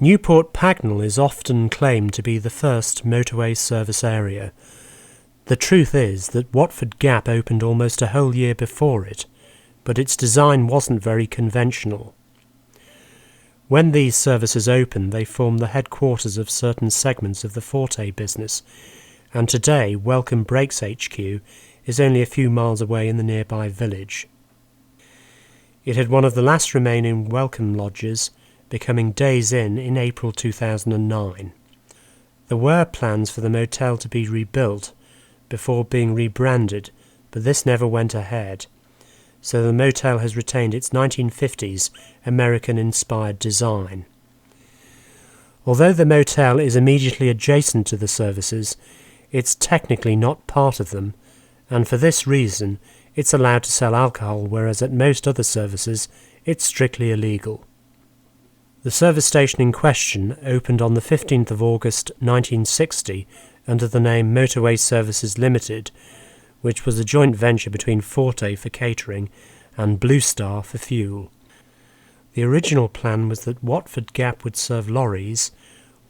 Newport Pagnell is often claimed to be the first motorway service area. The truth is that Watford Gap opened almost a whole year before it, but its design wasn't very conventional. When these services opened, they formed the headquarters of certain segments of the Forte business, and today Welcome Brakes HQ is only a few miles away in the nearby village. It had one of the last remaining Welcome lodges, becoming Days Inn in April 2009. There were plans for the motel to be rebuilt before being rebranded, but this never went ahead, so the motel has retained its 1950s American-inspired design. Although the motel is immediately adjacent to the services, it's technically not part of them, and for this reason it's allowed to sell alcohol, whereas at most other services it's strictly illegal. The service station in question opened on the 15th of August 1960 under the name Motorway Services Limited, which was a joint venture between Forte for catering and Blue Star for fuel. The original plan was that Watford Gap would serve lorries,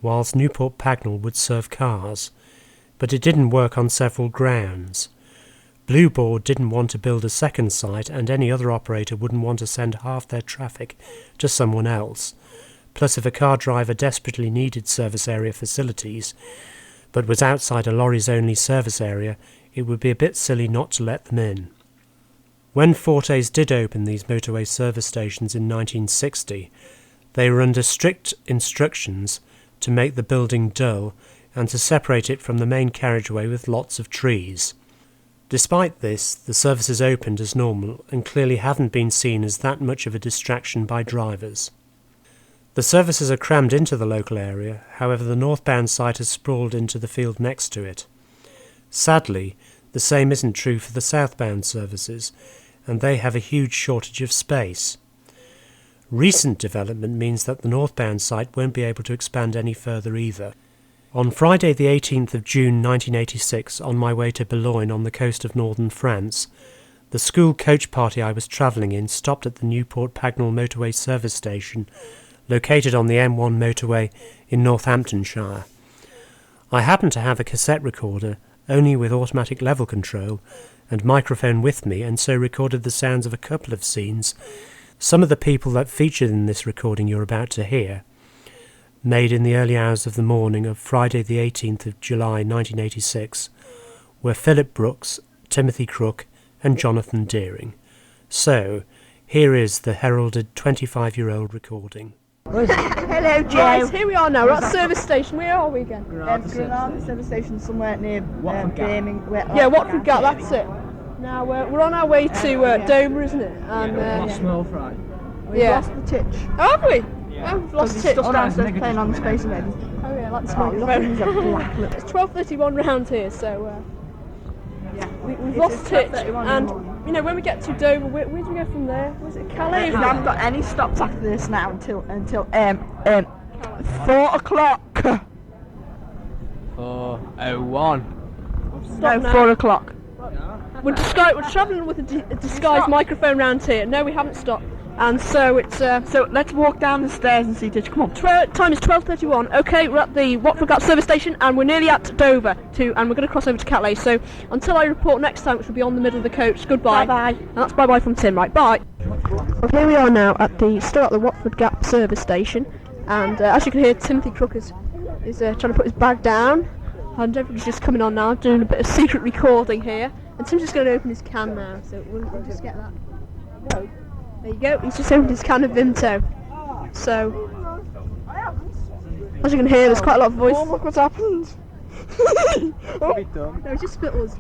whilst Newport Pagnell would serve cars, but it didn't work on several grounds. Blue Board didn't want to build a second site, and any other operator wouldn't want to send half their traffic to someone else. Plus, if a car driver desperately needed service area facilities, but was outside a lorries-only service area, it would be a bit silly not to let them in. When Fortes did open these motorway service stations in 1960, they were under strict instructions to make the building dull and to separate it from the main carriageway with lots of trees. Despite this, the services opened as normal and clearly haven't been seen as that much of a distraction by drivers. The services are crammed into the local area, however the northbound site has sprawled into the field next to it. Sadly, the same isn't true for the southbound services, and they have a huge shortage of space. Recent development means that the northbound site won't be able to expand any further either. On Friday the 18th of June 1986, on my way to Boulogne on the coast of northern France, the school coach party I was travelling in stopped at the Newport Pagnell motorway service station, located on the M1 motorway in Northamptonshire. I happened to have a cassette recorder, only with automatic level control, and microphone with me, and so recorded the sounds of a couple of scenes. Some of the people that featured in this recording you're about to hear, made in the early hours of the morning of Friday the 18th of July 1986, were Philip Brooks, Timothy Crook and Jonathan Deering. So, here is the heralded 25-year-old recording. Hello, Joe. Right, here we are now. We're at the service station. Where are we again? Granada service station somewhere near Birmingham. Yeah, Watford Gap, that's it. Now we're on our way to Dover, isn't it? And Small fry. We've lost the titch. Oh, have we? Yeah. Oh, we've lost the titch. Stuck downstairs playing on the Space Invaders. Oh yeah, that's small. It's 12:31 round here, so we've lost titch. And you know, when we get to Dover, where do we go from there? Was it Calais? We haven't got any stops after this now until 4 o'clock. 4:01. No, 4 o'clock. We're travelling with a disguised microphone round here. No, we haven't stopped. And so it's so let's walk down the stairs and see Titch. Come on. Time is 12:31. Okay, we're at the Watford Gap service station and we're nearly at Dover too, and we're going to cross over to Calais. So until I report next time, which will be on the middle of the coach. Goodbye. Bye bye. And that's bye bye from Tim. Right, bye. Well, here we are now still at the Watford Gap service station, and as you can hear, Timothy Crook is trying to put his bag down, and everybody's just coming on now, doing a bit of secret recording here. And Tim's just going to open his can now, so we'll just get that. No. There you go, he's just opened his can of Vimto. So, as you can hear, there's quite a lot of voice. Oh, look what's happened. No, it's just spittles.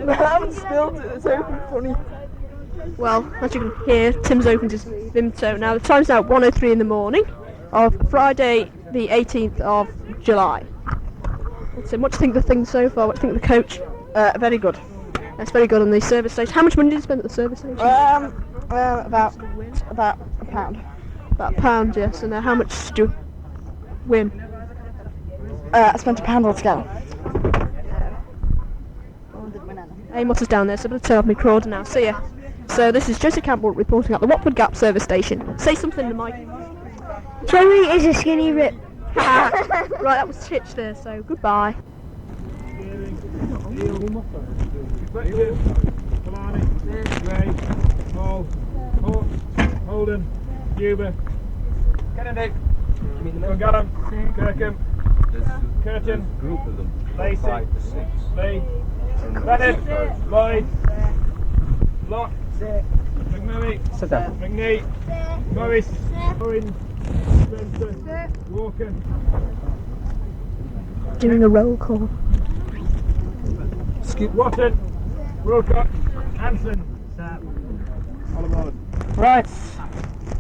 I haven't spilled it, it's open funny. Well, as you can hear, Tim's opened his Vimto. Now, the time's now 1:03 in the morning of Friday, the 18th of July. So, what do you think of the thing so far? What do you think of the coach? Very good. That's very good on the service station. How much money did you spend at the service station? About a pound. About a pound, yes. And how much did you win? I spent £1 altogether. Amos is down there, so I'm going to turn off my recorder now. See ya. So this is Joseph Campbell reporting at the Watford Gap service station. Say something to Mike. Joey is a skinny Right, that was Chitch there, so goodbye. Holden, Huber, Kennedy, Gungadam, Kirkham, Curtin, group of them, Lacey, Lee, Bennett, Lloyd, Locke, McNally, McNee, Morris, Owen, Spencer, Walker. Doing a roll call. Watson, Wilcock, Hanson. All aboard. Right,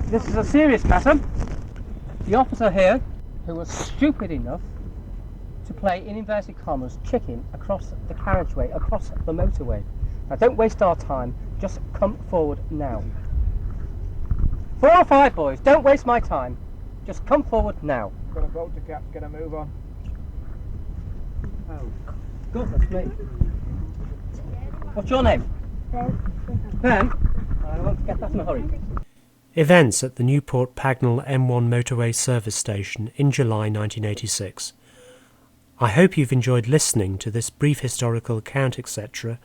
this is a serious matter. The officer here, who was stupid enough to play, in inverted commas, chicken across the carriageway, across the motorway. Now don't waste our time, just come forward now. 4 or 5 boys, don't waste my time. Just come forward now. Got a boat to cap, get a move on. Oh, goodness me. What's your name? Ben? I want to get that in a hurry. Events at the Newport Pagnell M1 motorway service station in July 1986. I hope you've enjoyed listening to this brief historical account, etc.,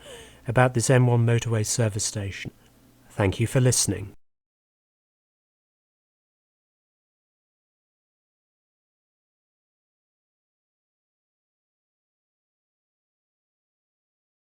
about this M1 motorway service station. Thank you for listening.